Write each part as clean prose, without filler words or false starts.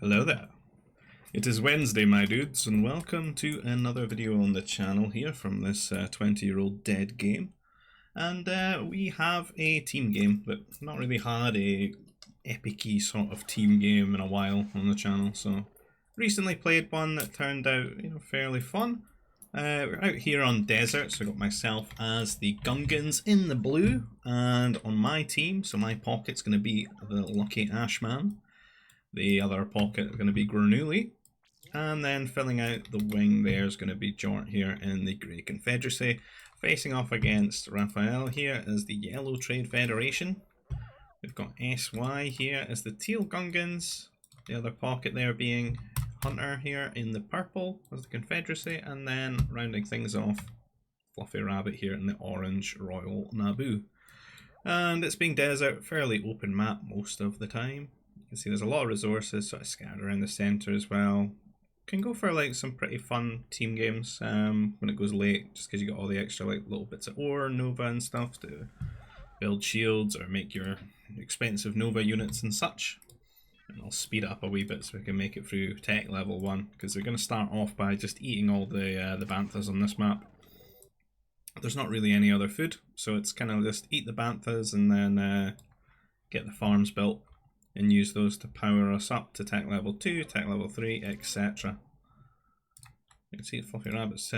Hello there. It is Wednesday, my dudes, and welcome to another video on the channel here from this 20-year-old dead game. And we have a team game, but not really had a epic-y sort of team game in a while on the channel. So recently played one that turned out, fairly fun. We're out here on desert, so I got myself as the Gungans in the blue, and on my team, so my pocket's going to be the Luckyashman. The other pocket is going to be Grenooli, and then filling out the wing there is going to be Jort here in the Grey Confederacy, facing off against Raphiel here as the Yellow Trade Federation. We've got SY here as the Teal Gungans, the other pocket there being Hunter here in the purple as the Confederacy, and then rounding things off, Fluffy Rabbit here in the orange Royal Naboo. And it's being desert, fairly open map most of the time. You can see there's a lot of resources sort of scattered around the centre as well. Can go for like some pretty fun team games when it goes late, just because you got all the extra like little bits of ore, Nova and stuff to build shields or make your expensive Nova units and such. And I'll speed it up a wee bit so we can make it through tech level 1, because we're going to start off by just eating all the banthas on this map. There's not really any other food, so it's kind of just eat the banthas and then get the farms built and use those to power us up to tech level 2, tech level 3, etc. You can see Fluffy Rabbit's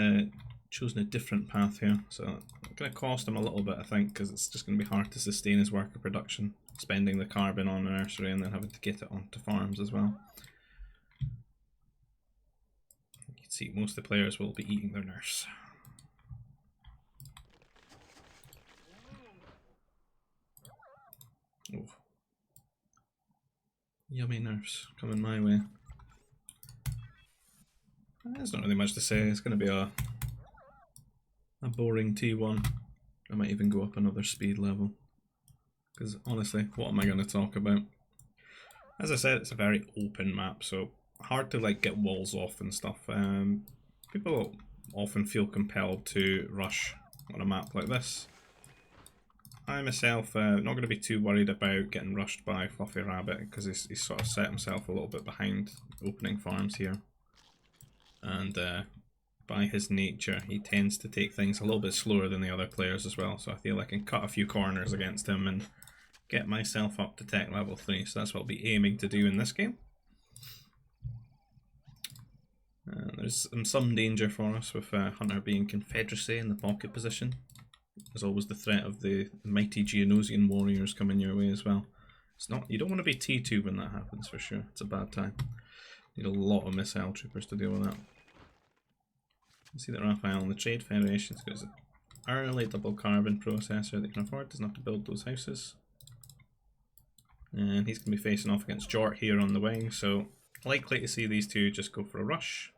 chosen a different path here, so it's going to cost him a little bit, I think, because it's just going to be hard to sustain his worker production, spending the carbon on a nursery and then having to get it onto farms as well. You can see most of the players will be eating their nurse. Oh. Yummy nurse coming my way. There's not really much to say. It's going to be a boring T1. I might even go up another speed level, because honestly, what am I going to talk about? As I said, it's a very open map, so hard to like get walls off and stuff. People often feel compelled to rush on a map like this. I myself not going to be too worried about getting rushed by Fluffy Rabbit, because he's sort of set himself a little bit behind opening farms here. And by his nature, he tends to take things a little bit slower than the other players as well, so I feel I can cut a few corners against him and get myself up to tech level 3, so that's what I'll be aiming to do in this game. There's some danger for us with Hunter being Confederacy in the pocket position. There's always the threat of the mighty Geonosian warriors coming your way as well. You don't want to be T2 when that happens, for sure. It's a bad time. Need a lot of missile troopers to deal with that. You see that Raphiel in the Trade Federation's got an early double carbon processor that can afford, doesn't have to build those houses. And he's going to be facing off against Jort here on the wing, so likely to see these two just go for a rush.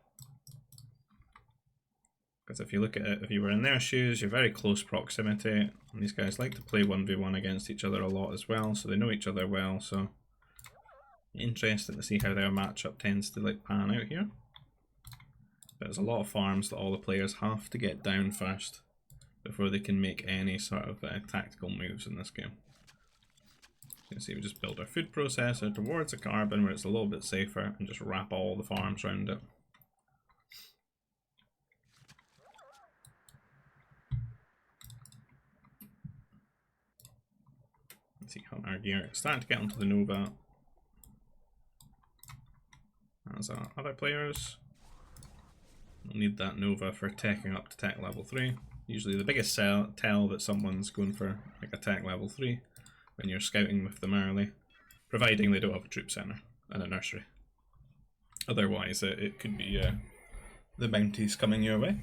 Because if you look at it, if you were in their shoes, you're very close proximity, and these guys like to play 1v1 against each other a lot as well, so they know each other well, so interesting to see how their matchup tends to like pan out here. But there's a lot of farms that all the players have to get down first before they can make any sort of tactical moves in this game. You can see we just build our food processor towards a carbon where it's a little bit safer and just wrap all the farms around it. See Hunter gear starting to get onto the Nova. As other players, we'll need that Nova for teching up to tech level 3. Usually the biggest tell that someone's going for like a tech level 3 when you're scouting with them early, providing they don't have a troop centre and a nursery. Otherwise it could be the bounties coming your way.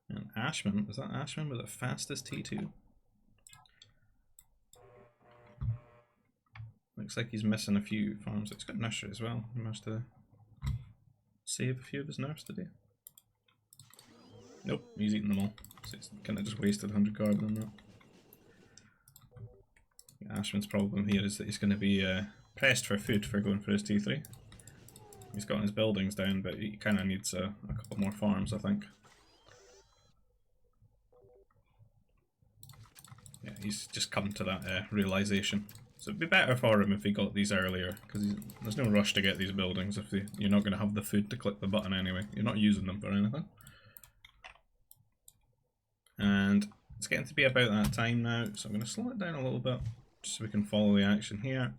And Ashman, is that Ashman with the fastest T2? Looks like he's missing a few farms. It's got nursery as well. He must save a few of his nerfs today. Nope, he's eating them all. So he's kind of just wasted 100 carbon on that. Ashman's problem here is that he's going to be pressed for food for going for his T3. He's got his buildings down, but he kind of needs a couple more farms, I think. he's just come to that realisation. So it'd be better for him if he got these earlier, because there's no rush to get these buildings if you're not going to have the food to click the button anyway. You're not using them for anything. And it's getting to be about that time now, so I'm going to slow it down a little bit, just so we can follow the action here.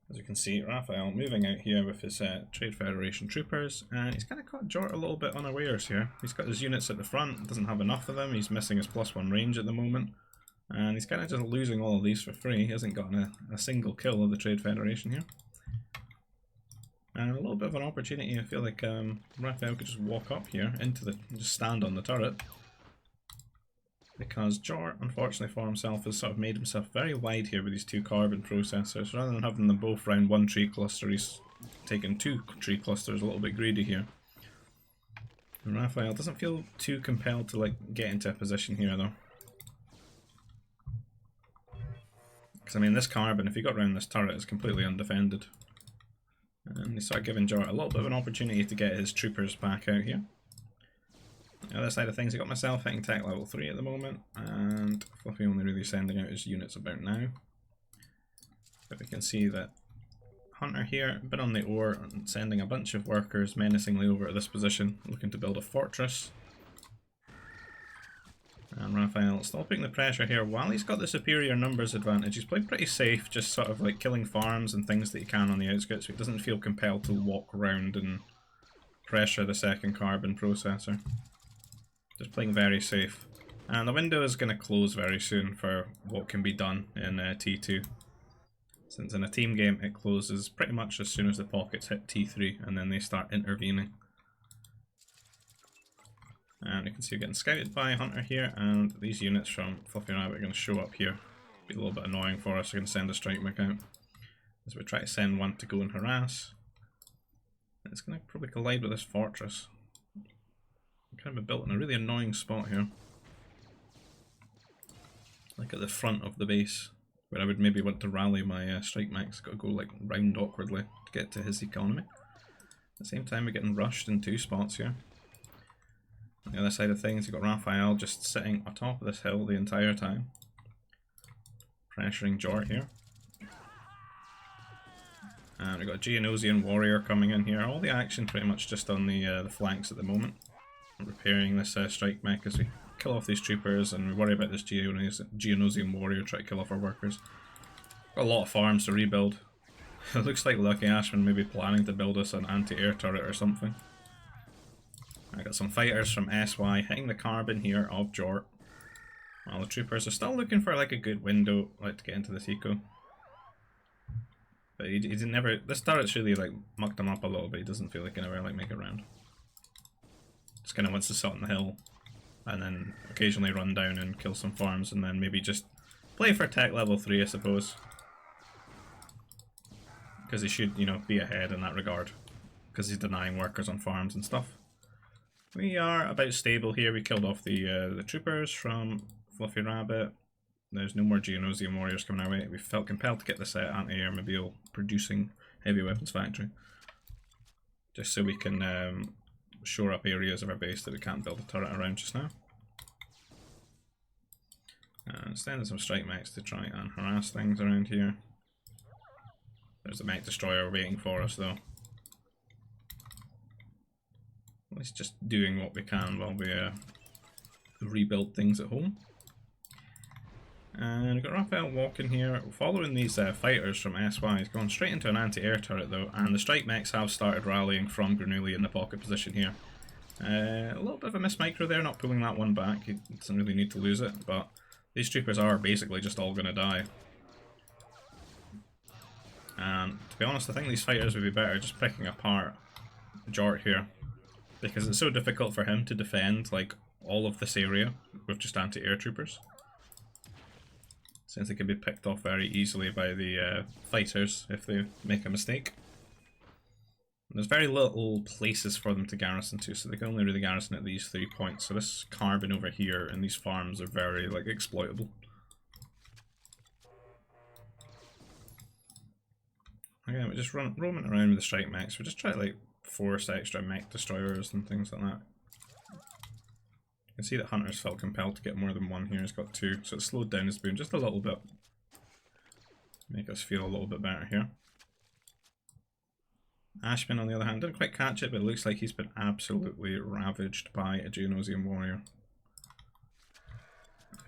As you can see, Raphiel moving out here with his Trade Federation troopers, and he's kind of caught Jort a little bit unawares here. He's got his units at the front, doesn't have enough of them, he's missing his +1 range at the moment, and he's kind of just losing all of these for free. He hasn't gotten a single kill of the Trade Federation here. And a little bit of an opportunity, I feel like Raphiel could just walk up here, just stand on the turret. Because Jort, unfortunately for himself, has sort of made himself very wide here with these 2 carbon processors. Rather than having them both round 1 tree cluster, he's taken 2 tree clusters, a little bit greedy here. And Raphiel doesn't feel too compelled to get into a position here though. Because I mean, this carbon, if he got around this turret, is completely undefended. And he's sort of giving Jort a little bit of an opportunity to get his troopers back out here. The other side of things, I got myself hitting tech level 3 at the moment, and Fluffy only really sending out his units about now. But we can see that Hunter here, been on the ore and sending a bunch of workers menacingly over to this position, looking to build a fortress. And Raphiel still putting the pressure here. While he's got the superior numbers advantage, he's played pretty safe, just sort of killing farms and things that he can on the outskirts, so he doesn't feel compelled to walk around and pressure the second carbon processor. Just playing very safe. And the window is going to close very soon for what can be done in T2. Since in a team game it closes pretty much as soon as the pockets hit T3 and then they start intervening. And you can see we're getting scouted by Hunter here, and these units from Fluffy Rabbit are going to show up here. Be a little bit annoying for us. We're going to send a strike mech out. As we try to send one to go and harass. And it's going to probably collide with this fortress. Kind of built in a really annoying spot here. Like at the front of the base, where I would maybe want to rally my strike mechs. Got to go round awkwardly to get to his economy. At the same time we're getting rushed in 2 spots here. On the other side of things, you've got Raphiel just sitting atop of this hill the entire time. Pressuring Jort here. And we've got a Geonosian warrior coming in here. All the action pretty much just on the flanks at the moment. Repairing this strike mech as we kill off these troopers and we worry about this Geonosian warrior trying to kill off our workers. Got a lot of farms to rebuild. It looks like Luckyashman may be planning to build us an anti-air turret or something. I got some fighters from SY hitting the carbon here of Jort. While the troopers are still looking for a good window to get into this eco. But he never. This turret's really mucked him up a little bit. He doesn't feel like he can ever make it round. Just kind of wants to sit on the hill and then occasionally run down and kill some farms and then maybe just play for tech level 3, I suppose. Because he should, be ahead in that regard. Because he's denying workers on farms and stuff. We are about stable here. We killed off the troopers from Fluffy Rabbit. There's no more Geonosian warriors coming our way. We felt compelled to get this anti-air mobile producing heavy weapons factory. Just so we can shore up areas of our base that we can't build a turret around just now. And sending some strike mechs to try and harass things around here. There's the mech destroyer waiting for us though. Let's just doing what we can while we rebuild things at home. And we've got Raphiel walking here, following these fighters from SY. He's going straight into an anti-air turret though, and the strike mechs have started rallying from Grenooli in the pocket position here. A little bit of a miss micro there, not pulling that one back. He doesn't really need to lose it, but these troopers are basically just all going to die. And to be honest, I think these fighters would be better just picking apart Jort here, because it's so difficult for him to defend all of this area with just anti-air troopers. Since they can be picked off very easily by the fighters if they make a mistake. And there's very little places for them to garrison to, so they can only really garrison at these 3 points. So this carbon over here and these farms are very exploitable. Again, we're just roaming around with the strike mechs. We just try to force extra mech destroyers and things like that. can see that Hunter's felt compelled to get more than one here. He's got two, so it's slowed down his boom just a little bit. Make us feel a little bit better here. Ashman, on the other hand, didn't quite catch it, but it looks like he's been absolutely ravaged by a Geonosian warrior.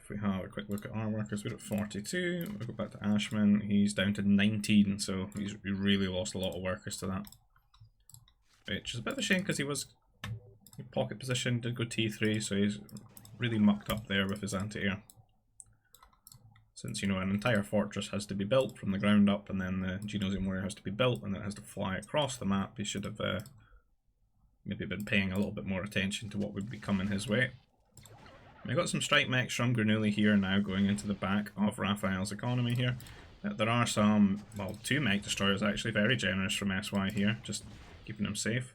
If we have a quick look at our workers, we're at 42. We'll go back to Ashman. He's down to 19, so he really lost a lot of workers to that. Which is a bit of a shame because he was in pocket position, did go T3, so he's really mucked up there with his anti-air. Since, you know, an entire fortress has to be built from the ground up, and then the Geonosian warrior has to be built, and then it has to fly across the map, he should have maybe been paying a little bit more attention to what would be coming his way. We got some strike mechs from Grenooli here now going into the back of Raphiel's economy here. There are some, well, 2 mech destroyers actually, very generous from SY here, just keeping him safe.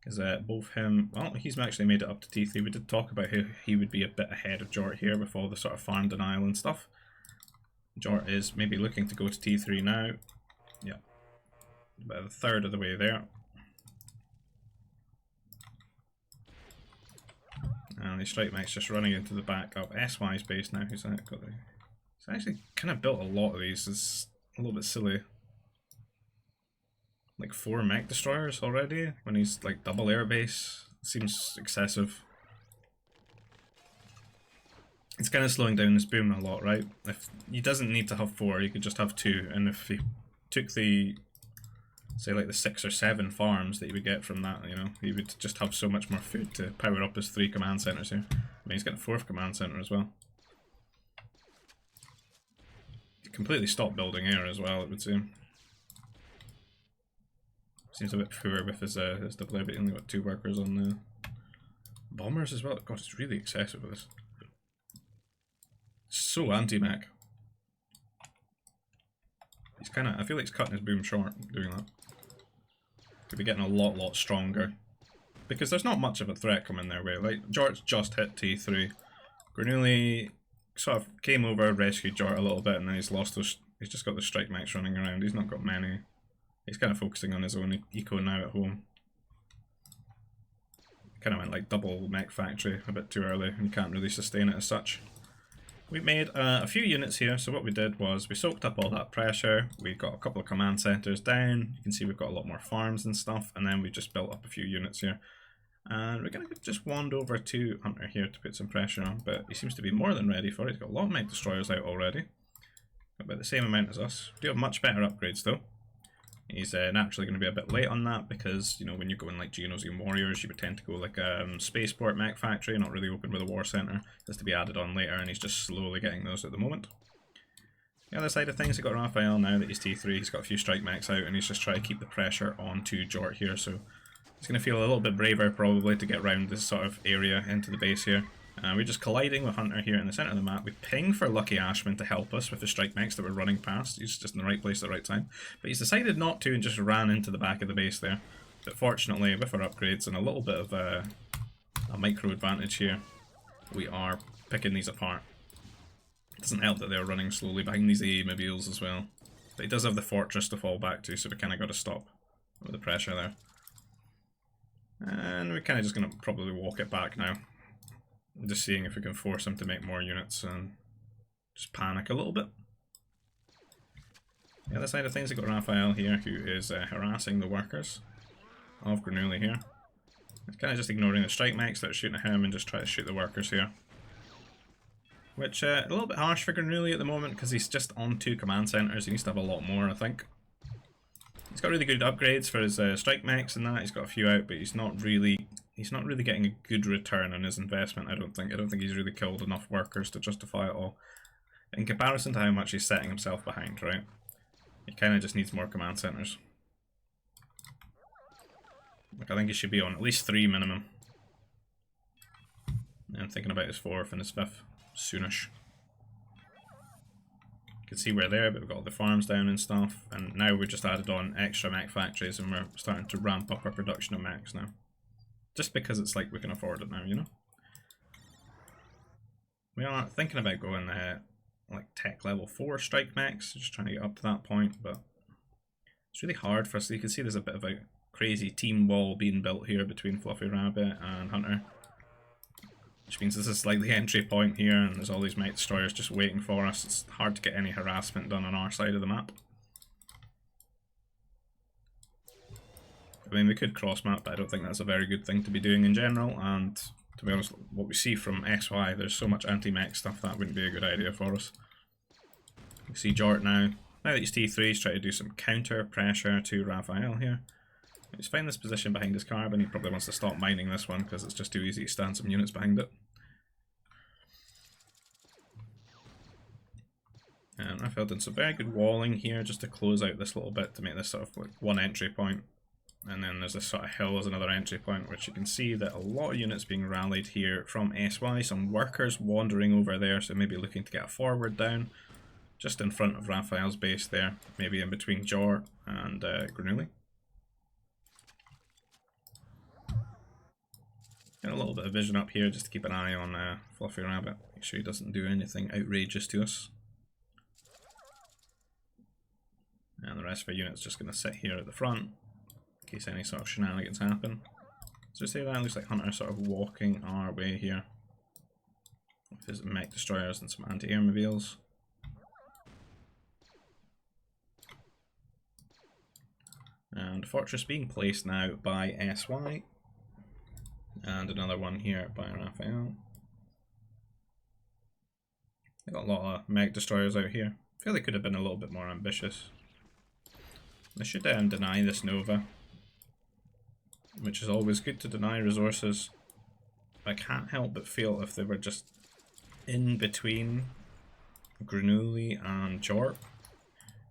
Because both him, well, he's actually made it up to T3. We did talk about how he would be a bit ahead of Jort here with all the sort of farm denial and stuff. Jort is maybe looking to go to T3 now. Yeah, about a third of the way there. And the strike mech's just running into the back of SY's base now. Who's that? Got the, he's actually kind of built a lot of these. It's a little bit silly. Like 4 mech destroyers already when he's like double airbase. Seems excessive. It's kind of slowing down his boom a lot, right? If he doesn't need to have 4, he could just have 2, and if he took the, say, like the 6 or 7 farms that he would get from that, you know, he would just have so much more food to power up his 3 command centers here. I mean, he's got a 4th command center as well. He completely stopped building air as well, it would seem. Seems a bit poor with his double air, but he only got 2 workers on the bombers as well. God, it's really excessive with this. So anti-mech. He's kind of, I feel like he's cutting his boom short doing that. Could be getting a lot stronger. Because there's not much of a threat coming their way. Like, Jort's just hit T3. Grenooli sort of came over, rescued Jort a little bit, and then he's lost those, he's just got the strike mechs running around. He's not got many. He's kind of focusing on his own eco now at home. Kind of went like double mech factory a bit too early, and you can't really sustain it as such. We made a few units here, so what we did was we soaked up all that pressure, we got a couple of command centers down, you can see we've got a lot more farms and stuff, and then we just built up a few units here. And we're going to just wand over to Hunter here to put some pressure on, but he seems to be more than ready for it. He's got a lot of mech destroyers out already. About the same amount as us. We do have much better upgrades though. He's naturally going to be a bit late on that because, you know, when you go in like Geonosian warriors, you would tend to go like spaceport mech factory, not really open with a war center. It has to be added on later, and he's just slowly getting those at the moment. The other side of things, we've got Raphiel now that he's T3. He's got a few strike mechs out, and he's just trying to keep the pressure onto Jort here. So he's going to feel a little bit braver probably to get around this sort of area into the base here. We're just colliding with Hunter here in the centre of the map. We ping for Luckyashman to help us with the strike mechs that we're running past. He's just in the right place at the right time. But he's decided not to and just ran into the back of the base there. But fortunately, with our upgrades and a little bit of a micro advantage here, we are picking these apart. It doesn't help that they're running slowly behind these AA mobiles as well. But he does have the fortress to fall back to, so we kind of got to stop with the pressure there. And we're kind of just going to probably walk it back now. Just seeing if we can force him to make more units and just panic a little bit. The other side of things, we've got Raphiel here, who is harassing the workers of Grenooli here. He's kind of just ignoring the strike mechs that are shooting at him and just try to shoot the workers here. Which, a little bit harsh for Grenooli at the moment because he's just on 2 command centers. He needs to have a lot more, I think. He's got really good upgrades for his strike mechs and that. He's got a few out, but he's not really getting a good return on his investment, I don't think. I don't think he's really killed enough workers to justify it all. In comparison to how much he's setting himself behind, right? He kind of just needs more command centers. Like, I think he should be on at least 3 minimum. And thinking about his 4th and his 5th soonish. You can see we're there, but we've got all the farms down and stuff. And now we've just added on extra mech factories and we're starting to ramp up our production of mechs now. Just because it's like we can afford it now, you know? We are thinking about going like tech level 4 strike mechs, just trying to get up to that point, but it's really hard for us. You can see there's a bit of a crazy team wall being built here between Fluffy Rabbit and Hunter. which means this is like the entry point here, and there's all these mech destroyers just waiting for us. It's hard to get any harassment done on our side of the map. I mean, we could cross map, but I don't think that's a very good thing to be doing in general, and to be honest, what we see from SY, there's so much anti-mech stuff that wouldn't be a good idea for us. You see Jort now. Now that he's T3, he's trying to do some counter pressure to Raphiel here. He's found this position behind his carbon. He probably wants to stop mining this one because it's just too easy to stand some units behind it. And Raphiel did some very good walling here just to close out this little bit to make this sort of like one entry point. And then there's this sort of hill as another entry point, which you can see that a lot of units being rallied here from SY. Some workers wandering over there, so maybe looking to get a forward down. Just in front of Raphiel's base there, maybe in between Jort and Grenooli. Got a little bit of vision up here just to keep an eye on Fluffy Rabbit. Make sure he doesn't do anything outrageous to us. And the rest of our unit's just going to sit here at the front in case any sort of shenanigans happen. So say that looks like Hunter sort of walking our way here with his mech destroyers and some anti-air mobiles. And a fortress being placed now by SY. And another one here by Raphiel. They've got a lot of mech destroyers out here. I feel they could have been a little bit more ambitious. They should deny this Nova, which is always good to deny resources. I can't help but feel if they were just in between Grenooli and Jort,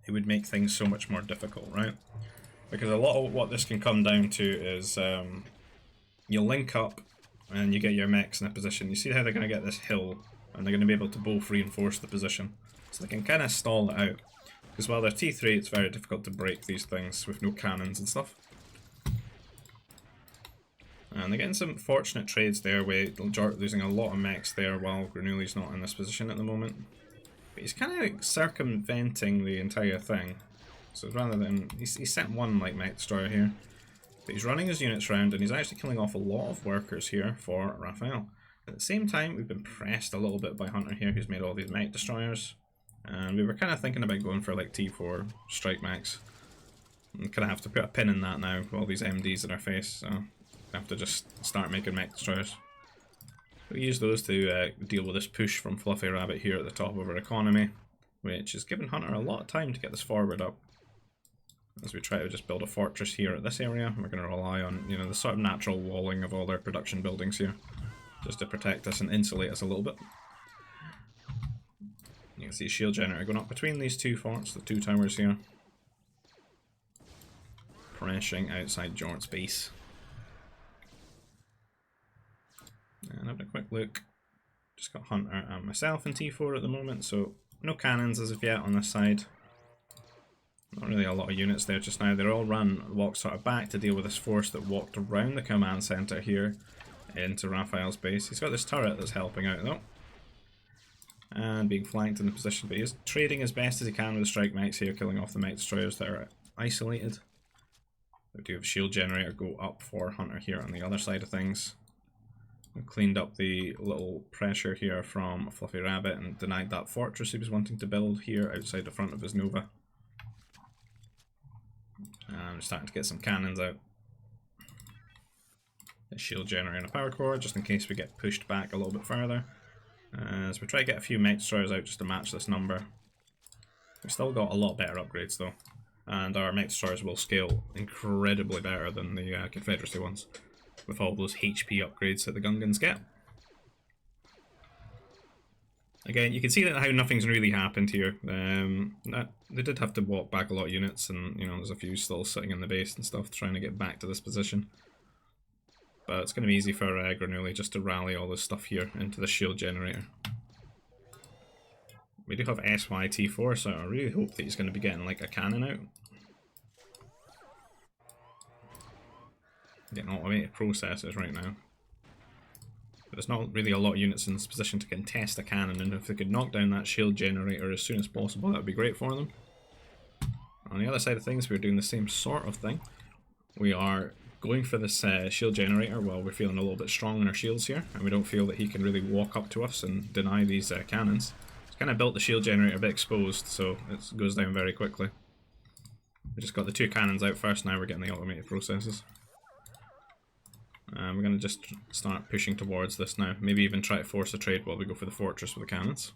it would make things so much more difficult, right? Because a lot of what this can come down to is you link up and you get your mechs in a position. You see how they're going to get this hill and they're going to be able to both reinforce the position. So they can kind of stall it out. Because while they're T3, it's very difficult to break these things with no cannons and stuff. And they're getting some fortunate trades there with Jort losing a lot of mechs there while Grenooli's not in this position at the moment. But he's kind of circumventing the entire thing. So rather than, he's sent one like mech destroyer here, but he's running his units around and he's actually killing off a lot of workers here for Raphiel. At the same time, we've been pressed a little bit by Hunter here, who's made all these mech destroyers, and we were kind of thinking about going for like T4 strike mechs. We kind of have to put a pin in that now with all these MDs in our face, so we have to just start making mech destroyers. We use those to deal with this push from Fluffy Rabbit here at the top of our economy, which is giving Hunter a lot of time to get this forward up. As we try to just build a fortress here at this area, we're going to rely on, you know, the sort of natural walling of all their production buildings here, just to protect us and insulate us a little bit. You can see a shield generator going up between these two forts, the two towers here, pressuring outside Jort's base. And having a quick look, just got Hunter and myself in T4 at the moment, so no cannons as of yet on this side. Not really a lot of units there just now. They're all walked sort of back to deal with this force that walked around the command center here into Raphiel's base. He's got this turret that's helping out though, and being flanked in the position, but he is trading as best as he can with the strike mechs here, killing off the mech destroyers that are isolated. We do have a shield generator go up for Hunter here on the other side of things. We've cleaned up the little pressure here from Fluffy Rabbit and denied that fortress he was wanting to build here outside the front of his Nova. And we're starting to get some cannons out. A shield generator and a power core, just in case we get pushed back a little bit further. As we try to get a few mech destroyers out just to match this number. We've still got a lot better upgrades though, and our mech destroyers will scale incredibly better than the Confederacy ones, with all those HP upgrades that the Gungans get. Again, you can see that how nothing's really happened here. They did have to walk back a lot of units, and you know there's a few still sitting in the base and stuff trying to get back to this position. But it's going to be easy for Grenooli just to rally all this stuff here into the shield generator. We do have SYT4, so I really hope that he's going to be getting like a cannon out. Getting automated processes right now. But there's not really a lot of units in this position to contest a cannon, and if they could knock down that shield generator as soon as possible, that would be great for them. On the other side of things, we're doing the same sort of thing. We are going for this shield generator while we're feeling a little bit strong in our shields here, and we don't feel that he can really walk up to us and deny these cannons. He's kind of built the shield generator a bit exposed, so it goes down very quickly. We just got the 2 cannons out first, now we're getting the automated processes. We're going to just start pushing towards this now. Maybe even try to force a trade while we go for the fortress with the cannons.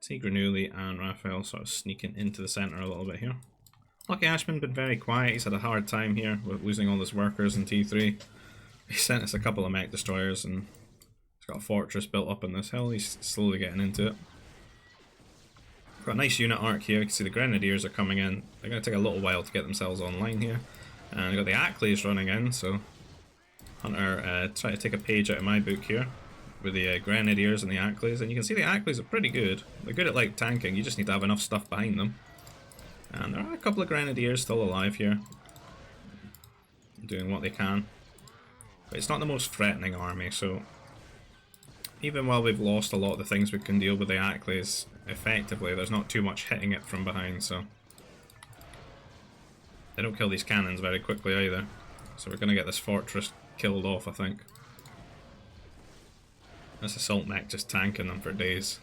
See Grenooli and Raphiel sort of sneaking into the centre a little bit here. Luckyashman been very quiet. He's had a hard time here with losing all his workers in T3. He sent us a couple of mech destroyers and he's got a fortress built up on this hill. He's slowly getting into it. Got a nice unit arc here. You can see the Grenadiers are coming in. They're going to take a little while to get themselves online here. And we've got the Acleys running in, so Hunter try to take a page out of my book here with the Grenadiers and the Acleys. And you can see the Acleys are pretty good. They're good at like tanking, you just need to have enough stuff behind them. And there are a couple of Grenadiers still alive here, doing what they can. But it's not the most threatening army, so even while we've lost a lot of the things we can deal with the Acleys effectively, there's not too much hitting it from behind, so they don't kill these cannons very quickly either. So we're going to get this fortress killed off, I think. This assault mech just tanking them for days.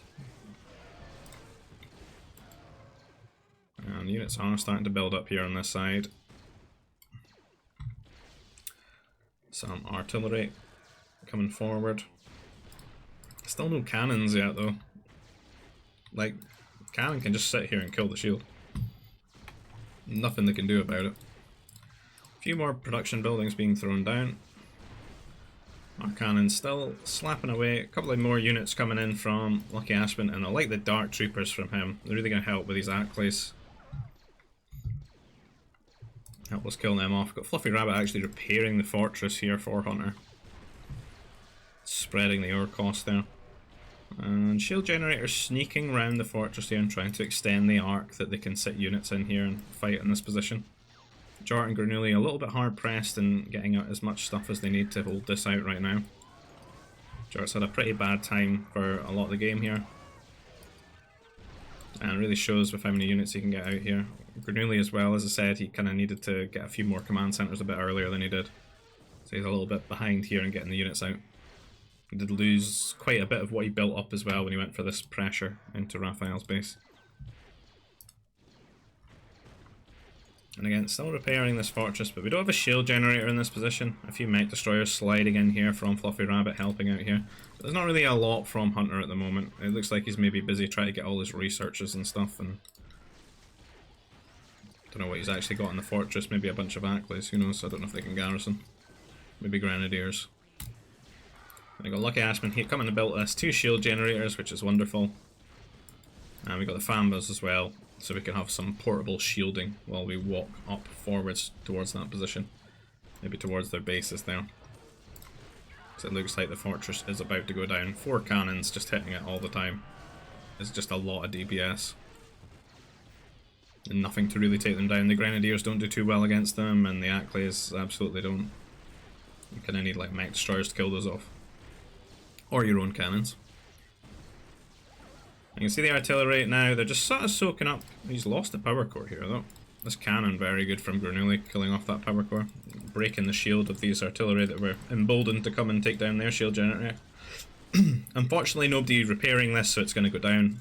And units are starting to build up here on this side. Some artillery coming forward. Still no cannons yet though. Like, cannon can just sit here and kill the shield. Nothing they can do about it. A few more production buildings being thrown down. Our cannon's still slapping away. A couple of more units coming in from Luckyashman, and I like the Dark Troopers from him. They're really going to help with these Acleys. Help us kill them off. Got Fluffy Rabbit actually repairing the fortress here for Hunter. Spreading the ore cost there. And shield generator sneaking around the fortress here and trying to extend the arc that they can sit units in here and fight in this position. Jort and Grenooli a little bit hard pressed and getting out as much stuff as they need to hold this out right now. Jort's had a pretty bad time for a lot of the game here. And it really shows with how many units he can get out here. Grenooli as well, as I said, he kind of needed to get a few more command centres a bit earlier than he did. So he's a little bit behind here in getting the units out. He did lose quite a bit of what he built up as well when he went for this pressure into Raphael's base. And again, still repairing this fortress, but we don't have a shield generator in this position. A few mech destroyers sliding in here from Fluffy Rabbit helping out here. But there's not really a lot from Hunter at the moment. It looks like he's maybe busy trying to get all his researches and stuff, and don't know what he's actually got in the fortress. Maybe a bunch of Acleys, who knows? I don't know if they can garrison. Maybe Grenadiers. We got Luckyashman here coming to build us 2 shield generators, which is wonderful. And we got the Fambas as well, so we can have some portable shielding while we walk up forwards towards that position. Maybe towards their bases there. So it looks like the fortress is about to go down. 4 cannons just hitting it all the time. It's just a lot of DPS. And nothing to really take them down. The Grenadiers don't do too well against them, and the Acleys absolutely don't. You kind of need like mech destroyers to kill those off. Or your own cannons. You can see the artillery now, they're just sort of soaking up. He's lost a power core here though. This cannon very good from Grenooli, killing off that power core. Breaking the shield of these artillery that were emboldened to come and take down their shield generator. Unfortunately nobody repairing this, so it's going to go down.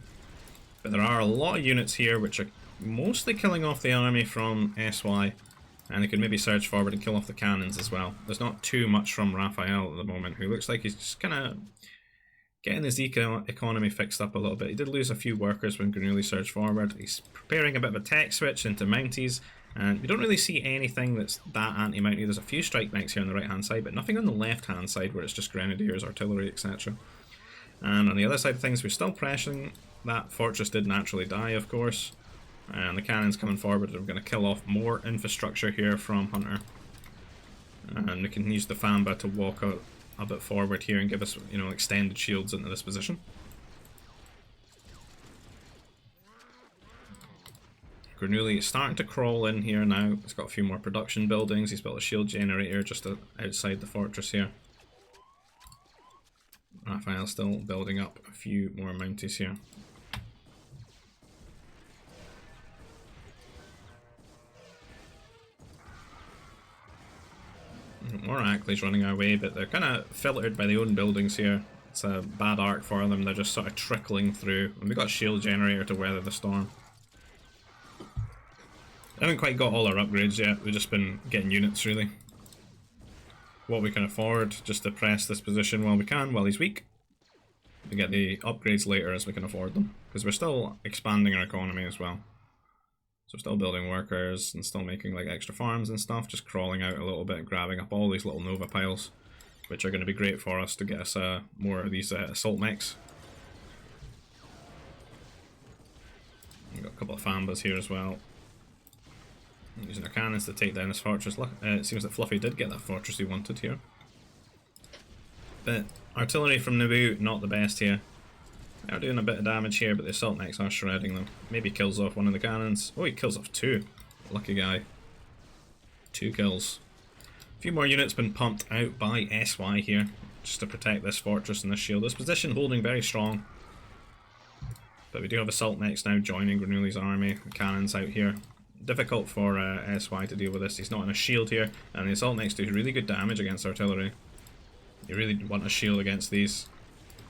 But there are a lot of units here which are mostly killing off the army from SY. And they can maybe surge forward and kill off the cannons as well. There's not too much from Raphael at the moment, who looks like he's just kind of getting his economy fixed up a little bit. He did lose a few workers when Grenooli surged forward. He's preparing a bit of a tech switch into Mounties, and we don't really see anything that's that anti-Mountie. There's a few strike mechs here on the right hand side, but nothing on the left hand side where it's just Grenadiers, artillery, etc. And on the other side of things, we're still pressuring. That fortress did naturally die, of course. And the cannons coming forward are going to kill off more infrastructure here from Hunter. And we can use the Famba to walk out a bit forward here and give us, you know, extended shields into this position. Grenooli is starting to crawl in here now. He's got a few more production buildings. He's built a shield generator just outside the fortress here. Raphael's still building up a few more Mounties here. More Ackley's running our way, but they're kind of filtered by their own buildings here. It's a bad arc for them, they're just sort of trickling through. And we've got a shield generator to weather the storm. I haven't quite got all our upgrades yet, we've just been getting units really. What we can afford, just to press this position while we can, while he's weak. We get the upgrades later as we can afford them. Because we're still expanding our economy as well. So we're still building workers and still making like extra farms and stuff, just crawling out a little bit, grabbing up all these little Nova piles, which are going to be great for us to get us more of these assault mechs. We've got a couple of Fambas here as well. Using our cannons to take down this fortress. It seems that Fluffy did get that fortress he wanted here. But artillery from Naboo, not the best here. They're doing a bit of damage here, but the assault mechs are shredding them. Maybe kills off one of the cannons. Oh, he kills off two. Lucky guy. 2 kills. A few more units been pumped out by SY here, just to protect this fortress and this shield. This position holding very strong. But we do have assault mechs now joining Grenooli's army. The cannons out here. Difficult for SY to deal with this. He's not on a shield here, and the assault mechs do really good damage against artillery. You really want a shield against these.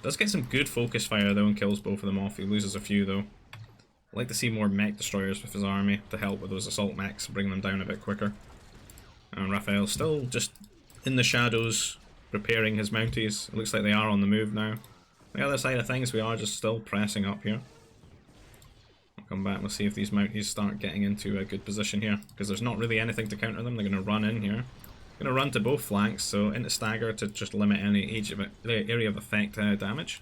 Does get some good focus fire though and kills both of them off. He loses a few though. I'd like to see more mech destroyers with his army to help with those assault mechs, bring them down a bit quicker. And Raphiel still just in the shadows repairing his mounties. It looks like they are on the move now. The other side of things, we are just still pressing up here. I'll come back and we'll see if these mounties start getting into a good position here, because there's not really anything to counter them. They're going to run in here. Going to run to both flanks, so into stagger to just limit any area of effect damage.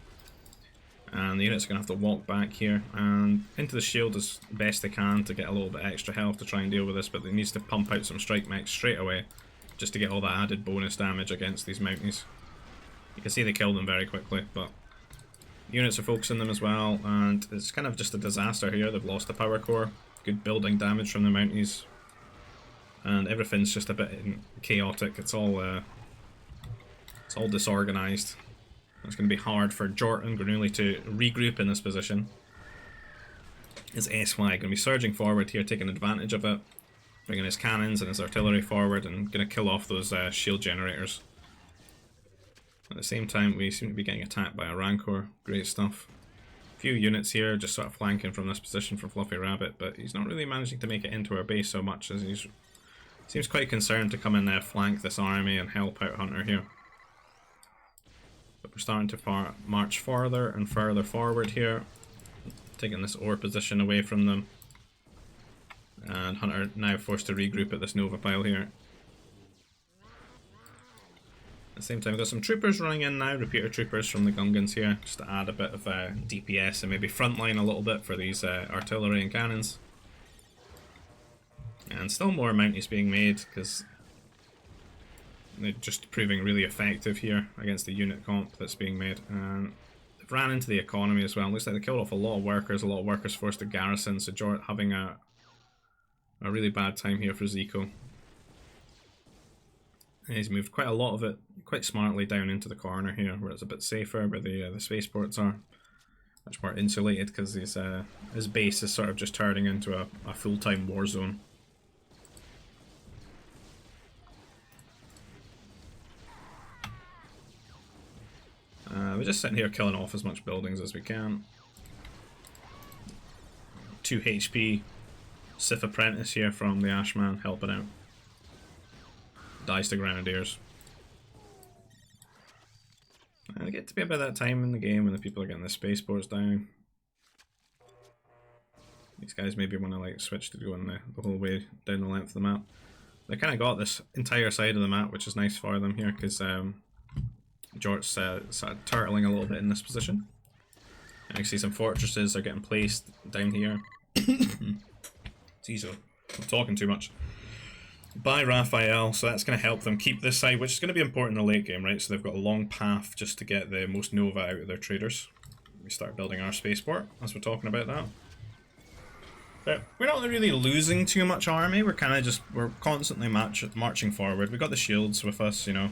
And the units are going to have to walk back here and into the shield as best they can to get a little bit extra health to try and deal with this, but they need to pump out some strike mechs straight away just to get all that added bonus damage against these mounties. You can see they kill them very quickly, but units are focusing them as well, and it's kind of just a disaster here. They've lost the power core, good building damage from the mounties, and everything's just a bit chaotic. It's all disorganized. It's going to be hard for Jort and Grenooli to regroup in this position. Is SY going to be surging forward here, taking advantage of it, bringing his cannons and his artillery forward and going to kill off those shield generators. At the same time, we seem to be getting attacked by a Rancor. Great stuff. A few units here just sort of flanking from this position for Fluffy Rabbit, but he's not really managing to make it into our base so much, as he seems quite concerned to come in there, flank this army and help out Hunter here. But we're starting to march farther and further forward here, taking this ore position away from them. And Hunter now forced to regroup at this Nova pile here. At the same time, we've got some troopers running in now, repeater troopers from the Gungans here, just to add a bit of DPS and maybe frontline a little bit for these artillery and cannons. And still more mounties being made, because they're just proving really effective here against the unit comp that's being made. And they've ran into the economy as well. Looks like they killed off a lot of workers forced to garrison, so Jort having a really bad time here for Zico. And he's moved quite a lot of it, quite smartly, down into the corner here, where it's a bit safer, where the spaceports are. Much more insulated, because his base is sort of just turning into a full-time war zone. We're just sitting here killing off as much buildings as we can. 2 HP. Sith Apprentice here from the Ashman helping out. Dies to Grenadiers. And we get to be about that time in the game when the people are getting the spaceports down. These guys maybe want to like switch to going the whole way down the length of the map. They kind of got this entire side of the map, which is nice for them here, because Jort's sort of turtling a little bit in this position. And you can see some fortresses are getting placed down here. Jeez, I'm talking too much. By Raphiel, so that's going to help them keep this side, which is going to be important in the late game, right? So they've got a long path just to get the most Nova out of their traders. We start building our spaceport as we're talking about that. But we're not really losing too much army. We're kind of just, we're constantly marching forward. We've got the shields with us, you know.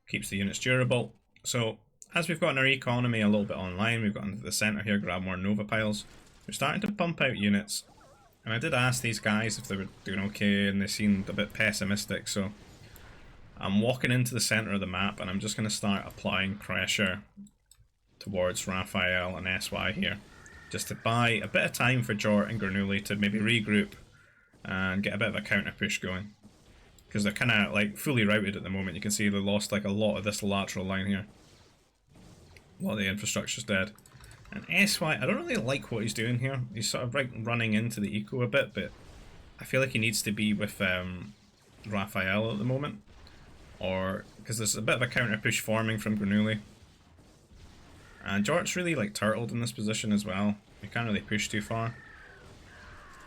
Keeps the units durable. So as we've gotten our economy a little bit online, we've got into the center here, grab more Nova piles. We're starting to pump out units. And I did ask these guys if they were doing okay, and they seemed a bit pessimistic, so I'm walking into the center of the map and I'm just going to start applying pressure towards Raphiel and SY here, just to buy a bit of time for Jort and Grenooli to maybe regroup and get a bit of a counter push going, because they're kind of like fully routed at the moment. You can see they lost like a lot of this lateral line here. A lot of the infrastructure's dead. And SY, I don't really like what he's doing here. He's sort of like running into the eco a bit, but I feel like he needs to be with Raphiel at the moment, or because there's a bit of a counter push forming from Grenooli. And Jort's really like turtled in this position as well. He can't really push too far.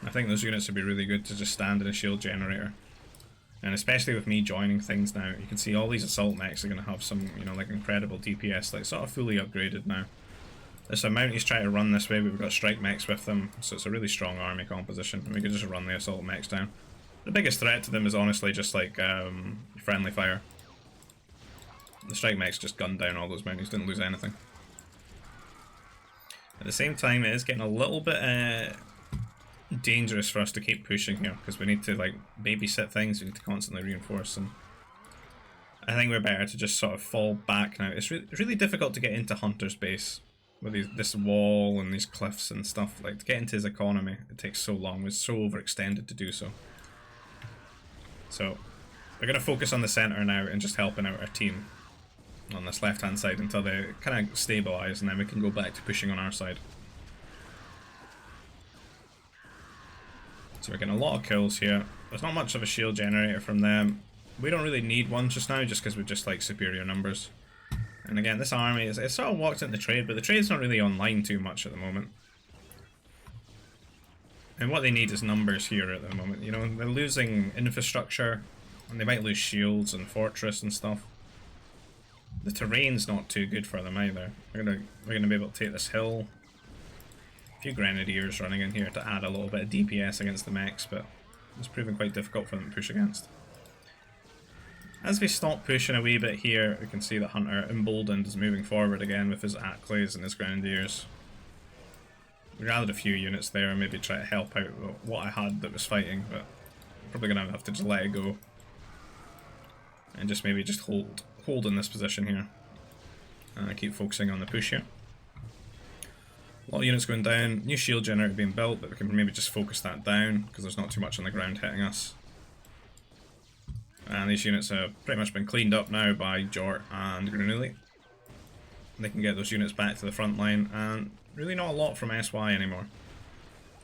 I think those units would be really good to just stand in a shield generator. And especially with me joining things now, you can see all these assault mechs are going to have some, you know, like incredible DPS, like sort of fully upgraded now. There's some Mounties trying to run this way, but we've got strike mechs with them, so it's a really strong army composition. And we can just run the assault mechs down. The biggest threat to them is honestly just like friendly fire. The strike mechs just gunned down all those Mounties, didn't lose anything. At the same time, it is getting a little bit dangerous for us to keep pushing here, because we need to like babysit things, we need to constantly reinforce them. I think we're better to just sort of fall back now. It's really difficult to get into Hunter's base with this wall and these cliffs and stuff. Like, to get into his economy, it takes so long. We're so overextended to do so. So we're going to focus on the center now and just helping out our team on this left hand side until they kind of stabilize, and then we can go back to pushing on our side. So we're getting a lot of kills here. There's not much of a shield generator from them. We don't really need one just now, just because we're just like superior numbers. And again, this army is, it sort of walked into trade, but the trade's not really online too much at the moment. And what they need is numbers here at the moment. You know, they're losing infrastructure, and they might lose shields and fortress and stuff. The terrain's not too good for them either. We're gonna be able to take this hill. A few grenadiers running in here to add a little bit of DPS against the mechs, but it's proving quite difficult for them to push against. As we stop pushing a wee bit here, we can see that Hunter, emboldened, is moving forward again with his Atclays and his grenadiers. We gathered a few units there and maybe try to help out what I had that was fighting, but I'm probably gonna have to just let it go and just maybe just hold in this position here and keep focusing on the push here. A lot of units going down, new shield generator being built, but we can maybe just focus that down because there's not too much on the ground hitting us. And these units have pretty much been cleaned up now by Jort and Grenooli. They can get those units back to the front line, and really not a lot from SY anymore.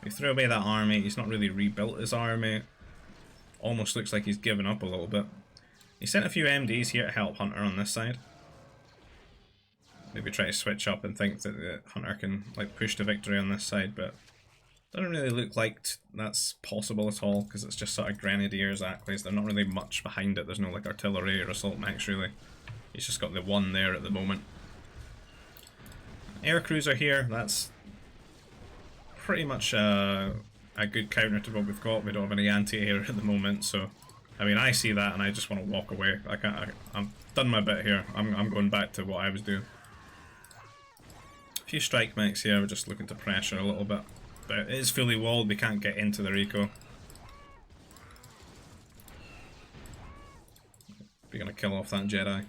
He threw away that army, he's not really rebuilt his army. Almost looks like he's given up a little bit. He sent a few MDs here to help Hunter on this side. Maybe try to switch up and think that Hunter can like push to victory on this side, but doesn't really look like that's possible at all, because it's just sort of grenadiers, Atclays. They're not really much behind it. There's no like artillery or assault mechs really. He's just got the one there at the moment. Air cruiser here, that's pretty much a good counter to what we've got. We don't have any anti-air at the moment, so I mean, I see that and I just want to walk away. I've done my bit here. I'm going back to what I was doing. A few strike mechs here, we're just looking to pressure a little bit. But it is fully walled, we can't get into the Rico. We're going to kill off that Jedi.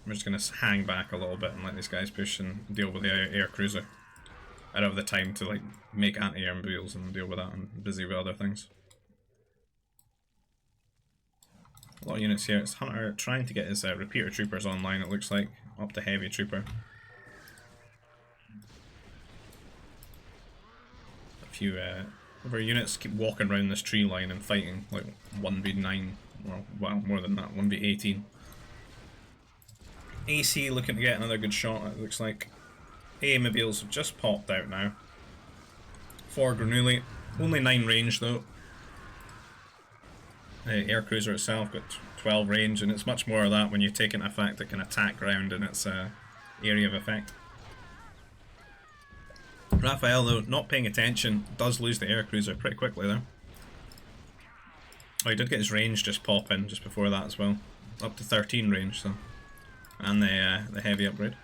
We're just going to hang back a little bit and let these guys push and deal with the air cruiser. I don't have the time to like make anti-air mobiles and deal with that. I'm busy with other things. A lot of units here. It's Hunter trying to get his repeater troopers online, it looks like. Up to heavy trooper. A few of our units keep walking around this tree line and fighting like 1v9, or well, more than that, 1v18. AC looking to get another good shot, it looks like. AA mobiles have just popped out now. For Grenooli, only 9 range though. The air cruiser itself got 12 range, and it's much more of that when you take into effect it can attack ground in its area of effect. Raphiel, though, not paying attention, does lose the air cruiser pretty quickly there. Oh, he did get his range just pop in just before that as well. Up to 13 range, so. And the heavy upgrade.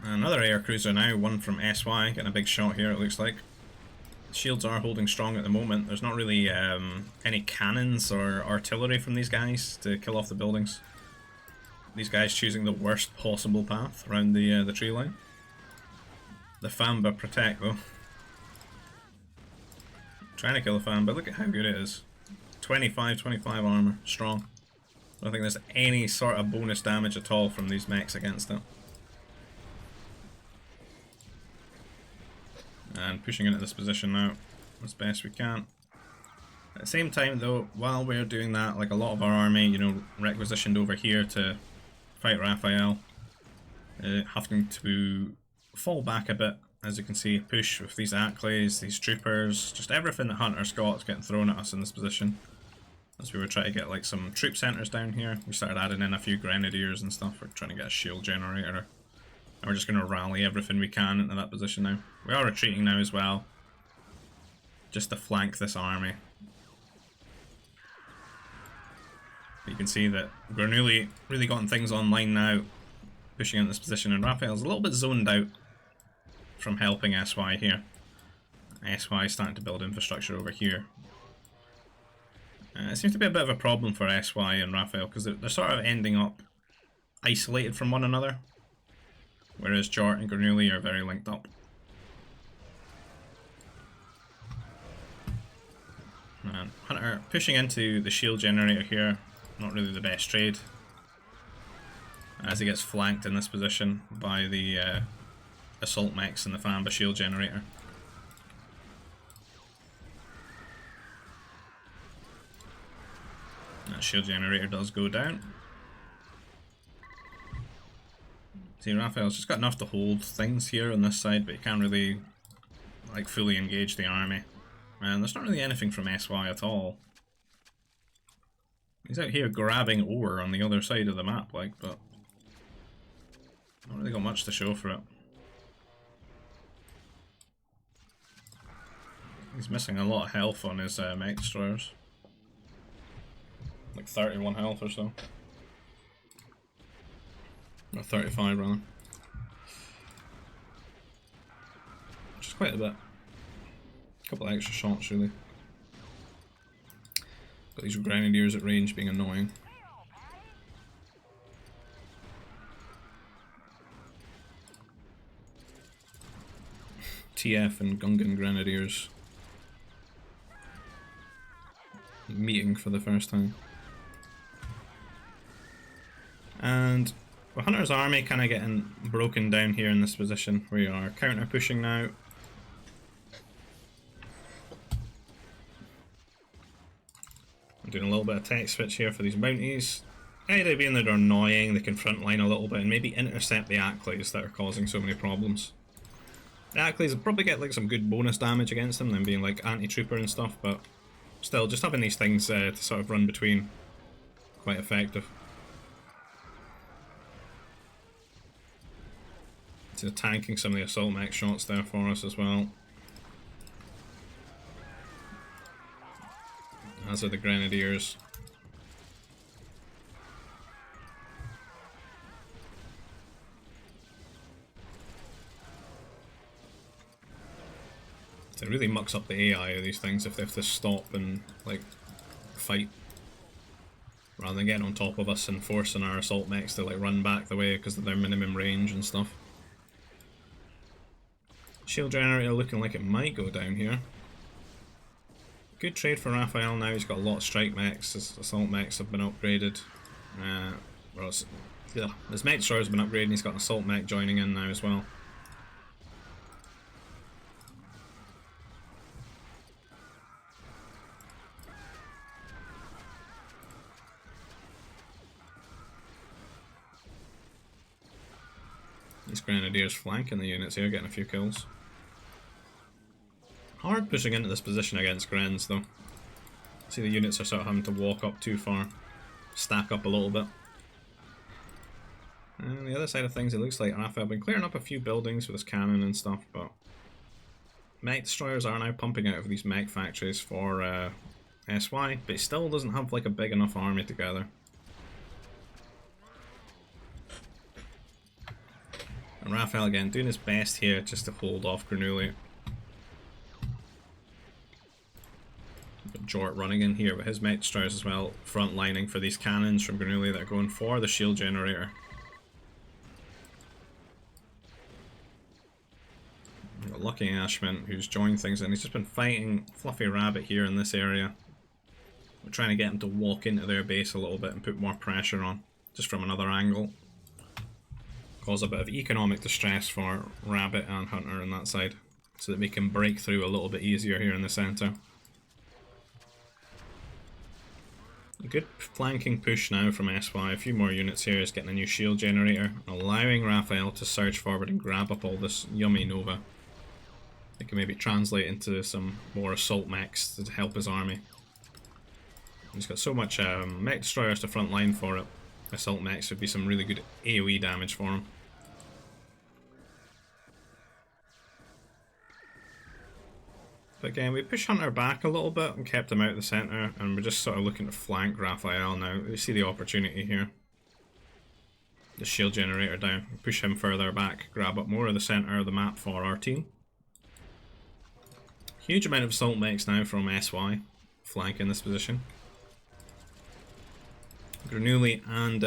Another air cruiser now, one from SY, getting a big shot here it looks like. Shields are holding strong at the moment. There's not really any cannons or artillery from these guys to kill off the buildings. These guys choosing the worst possible path around the tree line. The Famba protect though. Trying to kill the Famba, look at how good it is. 25 armor, strong. I don't think there's any sort of bonus damage at all from these mechs against it. And pushing into this position now as best we can. At the same time though, while we're doing that, like a lot of our army, you know, requisitioned over here to fight Raphiel, having to fall back a bit, as you can see, push with these Acklays, these troopers, just everything that Hunter's got is getting thrown at us in this position. As we were trying to get like some troop centres down here, we started adding in a few grenadiers and stuff. We're trying to get a shield generator. And we're just going to rally everything we can into that position now. We are retreating now as well, just to flank this army. But you can see that Grenooli really gotten things online now, pushing into this position, and Raphiel's a little bit zoned out from helping SY here. SY is starting to build infrastructure over here. It seems to be a bit of a problem for SY and Raphiel because they're sort of ending up isolated from one another, whereas Jort and Grenooli are very linked up. And Hunter pushing into the shield generator here, not really the best trade, as he gets flanked in this position by the assault mechs and the Famba shield generator. That shield generator does go down. See, Raphael's just got enough to hold things here on this side, but he can't really like fully engage the army. And there's not really anything from SY at all. He's out here grabbing ore on the other side of the map, like, but not really got much to show for it. He's missing a lot of health on his mech destroyers. Like 31 health or so. Or 35 rather. Which is quite a bit. A couple of extra shots really. Got these grenadiers at range being annoying. TF and Gungan grenadiers meeting for the first time. And Hunter's army kind of getting broken down here in this position. We are counter pushing now. I'm doing a little bit of tech switch here for these bounties. Either being that they're annoying, they can frontline a little bit and maybe intercept the Acklays that are causing so many problems. The Acklays will probably get like some good bonus damage against them, being like anti-trooper and stuff, but still, just having these things to sort of run between, quite effective. So tanking some of the assault mech shots there for us as well. As are the grenadiers. It really mucks up the AI of these things if they have to stop and like fight, rather than getting on top of us and forcing our assault mechs to like run back the way because of their minimum range and stuff. Shield generator looking like it might go down here. Good trade for Raphiel now, he's got a lot of strike mechs, his assault mechs have been upgraded. His mech destroyer has been upgraded and he's got an assault mech joining in now as well. These grenadiers flanking the units here, getting a few kills. Hard pushing into this position against Grens though. See, the units are sort of having to walk up too far, stack up a little bit. And on the other side of things, it looks like Raphiel been clearing up a few buildings with his cannon and stuff, but mech destroyers are now pumping out of these mech factories for SY, but he still doesn't have like a big enough army together. And Raphiel again doing his best here just to hold off Grenooli. Jort running in here with his mech destroyers as well, front lining for these cannons from Grenooli that are going for the shield generator. We've got Luckyashman who's joined things in. He's just been fighting Fluffy Rabbit here in this area. We're trying to get him to walk into their base a little bit and put more pressure on, just from another angle. Cause a bit of economic distress for Rabbit and Hunter on that side, so that we can break through a little bit easier here in the centre. A good flanking push now from SY. A few more units here is getting a new shield generator, allowing Raphiel to surge forward and grab up all this yummy Nova. They can maybe translate into some more assault mechs to help his army. He's got so much mech destroyers to front line for it. Assault mechs would be some really good AoE damage for him. But again, we pushed Hunter back a little bit and kept him out of the centre, and we're just sort of looking to flank Raphiel now. We see the opportunity here. The shield generator down, push him further back, grab up more of the centre of the map for our team. Huge amount of assault mechs now from SY, flanking this position. Grenooli and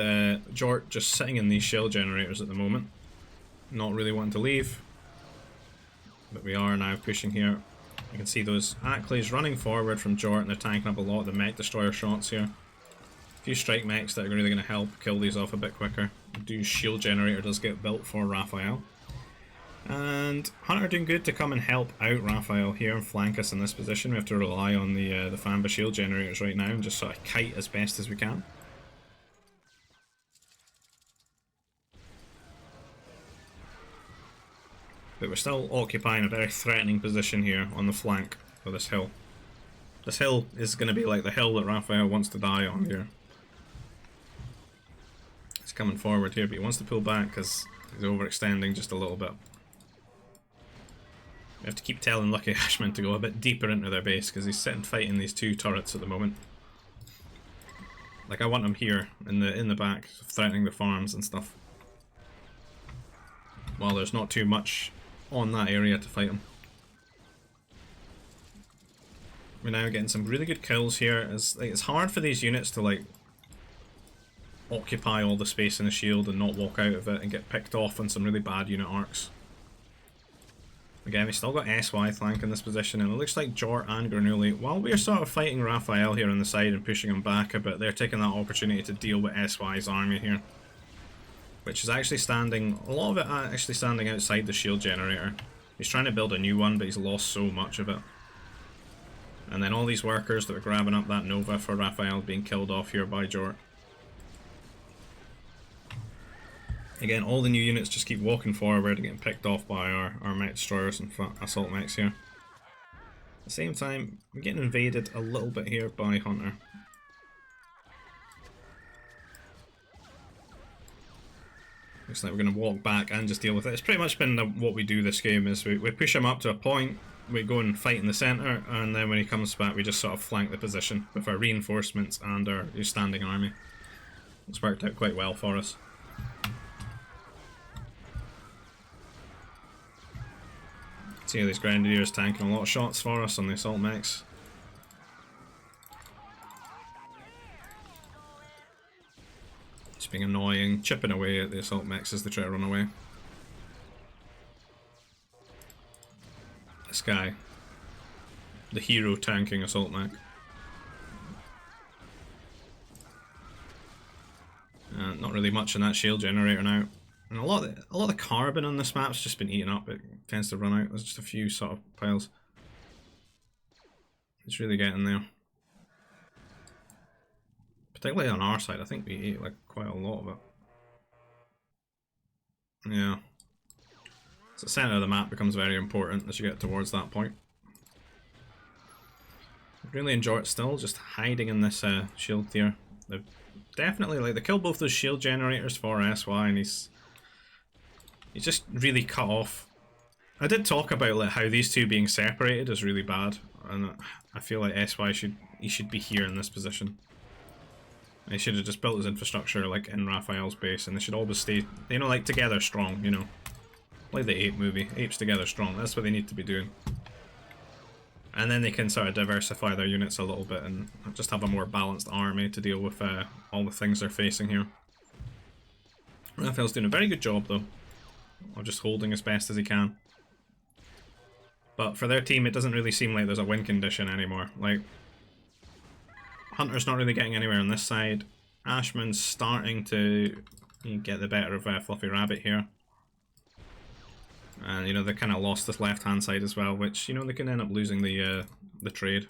Jort just sitting in these shield generators at the moment. Not really wanting to leave. But we are now pushing here. You can see those Acklays running forward from Jort, and they're tanking up a lot of the mech destroyer shots here. A few strike mechs that are really going to help kill these off a bit quicker. The shield generator does get built for Raphiel. And Hunter doing good to come and help out Raphiel here and flank us in this position. We have to rely on the Famba shield generators right now and just sort of kite as best as we can. But we're still occupying a very threatening position here on the flank of this hill. This hill is going to be like the hill that Raphiel wants to die on here. He's coming forward here, but he wants to pull back because he's overextending just a little bit. We have to keep telling Luckyashman to go a bit deeper into their base because he's sitting fighting these two turrets at the moment. Like, I want him here in the back, threatening the farms and stuff. While there's not too much on that area to fight him. We're now getting some really good kills here. It's hard for these units to like occupy all the space in the shield and not walk out of it and get picked off on some really bad unit arcs. Again, we still got SY flank in this position, and it looks like Jort and Grenooli, while we're sort of fighting Raphiel here on the side and pushing him back a bit, they're taking that opportunity to deal with SY's army here. Which is actually standing, a lot of it actually standing outside the shield generator. He's trying to build a new one, but he's lost so much of it. And then all these workers that are grabbing up that Nova for Raphiel being killed off here by Jort. Again, all the new units just keep walking forward and getting picked off by our mech destroyers and assault mechs here. At the same time, we're getting invaded a little bit here by Hunter. Looks like we're going to walk back and just deal with it. It's pretty much been what we do this game, is we push him up to a point, we go and fight in the centre, and then when he comes back we just sort of flank the position with our reinforcements and our standing army. It's worked out quite well for us. See how these Grenadiers tanking a lot of shots for us on the assault mechs. Just being annoying, chipping away at the assault mechs as they try to run away. This guy, the hero tanking assault mech. Not really much in that shield generator now. And a lot of the carbon on this map's just been eaten up. It tends to run out. There's just a few sort of piles. It's really getting there. Particularly on our side, I think we ate like quite a lot of it. Yeah. So the centre of the map becomes very important as you get towards that point. Really enjoy it still, just hiding in this shield here. They've definitely, like, they killed both those shield generators for SY, and he's just really cut off. I did talk about like how these two being separated is really bad, and I feel like SY should be here in this position. He should have just built his infrastructure like in Raphiel's base, and they should always stay, you know, like together strong, you know. Like the Ape movie, Apes Together Strong, that's what they need to be doing. And then they can sort of diversify their units a little bit and just have a more balanced army to deal with all the things they're facing here. Raphiel's doing a very good job though, of just holding as best as he can. But for their team, it doesn't really seem like there's a win condition anymore. Like, Hunter's not really getting anywhere on this side. Ashman's starting to get the better of Fluffy Rabbit here. And, you know, they kind of lost this left-hand side as well, which, you know, they can end up losing the trade.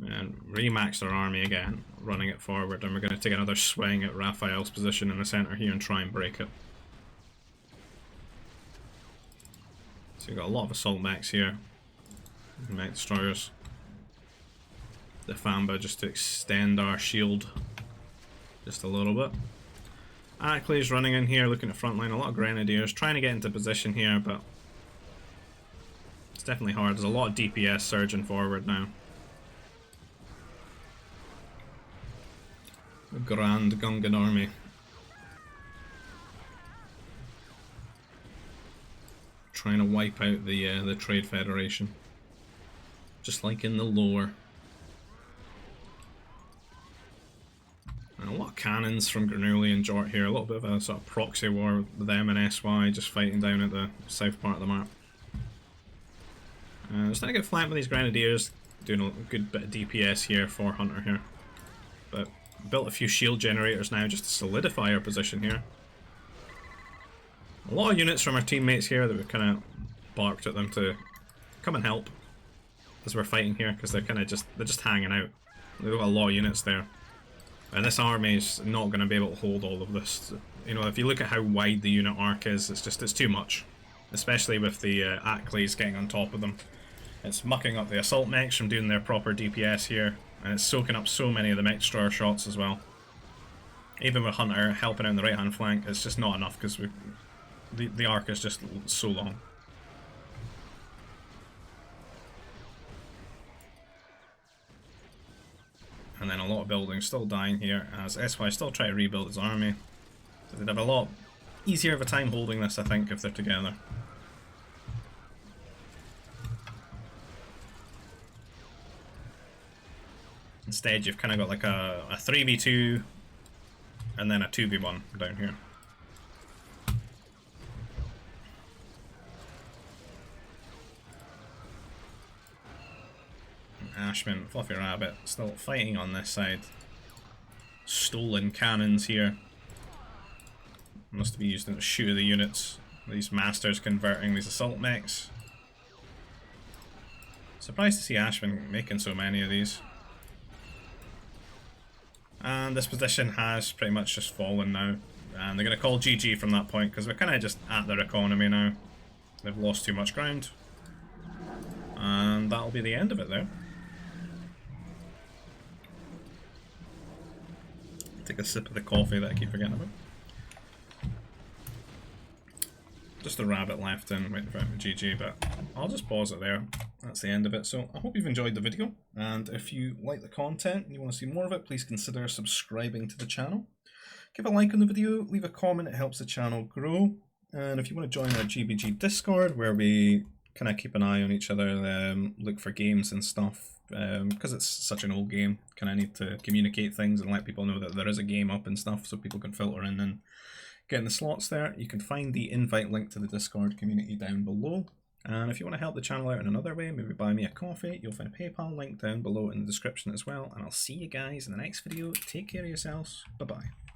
And remax their army again, running it forward, and we're going to take another swing at Raphiel's position in the centre here and try and break it. So we've got a lot of assault mechs here, mech destroyers. The Famba just to extend our shield just a little bit. Ackley's running in here, looking at front line. A lot of grenadiers trying to get into position here, but it's definitely hard. There's a lot of DPS surging forward now. A grand Gungan army. Trying to wipe out the Trade Federation, just like in the lore. And a lot of cannons from Grenooli and Jort here. A little bit of a sort of proxy war with them and SY just fighting down at the south part of the map. Starting to get flanked with these grenadiers, doing a good bit of DPS here for Hunter here. But built a few shield generators now just to solidify our position here. A lot of units from our teammates here that we've kind of barked at them to come and help as we're fighting here, because they're kind of just hanging out. They've got a lot of units there. And this army is not going to be able to hold all of this. You know, if you look at how wide the unit arc is, it's too much. Especially with the Ackleys getting on top of them. It's mucking up the assault mechs from doing their proper DPS here, and it's soaking up so many of the mech destroyer shots as well. Even with Hunter helping out on the right hand flank, it's just not enough because the arc is just so long. And then a lot of buildings still dying here as SY still try to rebuild his army. So they'd have a lot easier of a time holding this, I think, if they're together. Instead, you've kind of got like a 3v2 and then a 2v1 down here. Ashman, Fluffy Rabbit, still fighting on this side. Stolen cannons here. Must be used to shoot the units. These masters converting these assault mechs. Surprised to see Ashman making so many of these. And this position has pretty much just fallen now. And they're going to call GG from that point because we're kind of just at their economy now. They've lost too much ground. And that'll be the end of it there. Take a sip of the coffee that I keep forgetting about. Just a rabbit left in, waiting for GG, but I'll just pause it there. That's the end of it. So I hope you've enjoyed the video, and if you like the content and you want to see more of it, please consider subscribing to the channel. Give a like on the video, leave a comment, it helps the channel grow. And if you want to join our GBG Discord, where we kind of keep an eye on each other, look for games and stuff, because it's such an old game, kind of need to communicate things and let people know that there is a game up and stuff so people can filter in and get in the slots there. You can find the invite link to the Discord community down below. And if you want to help the channel out in another way, maybe buy me a coffee, you'll find a PayPal link down below in the description as well. And I'll see you guys in the next video. Take care of yourselves. Bye-bye.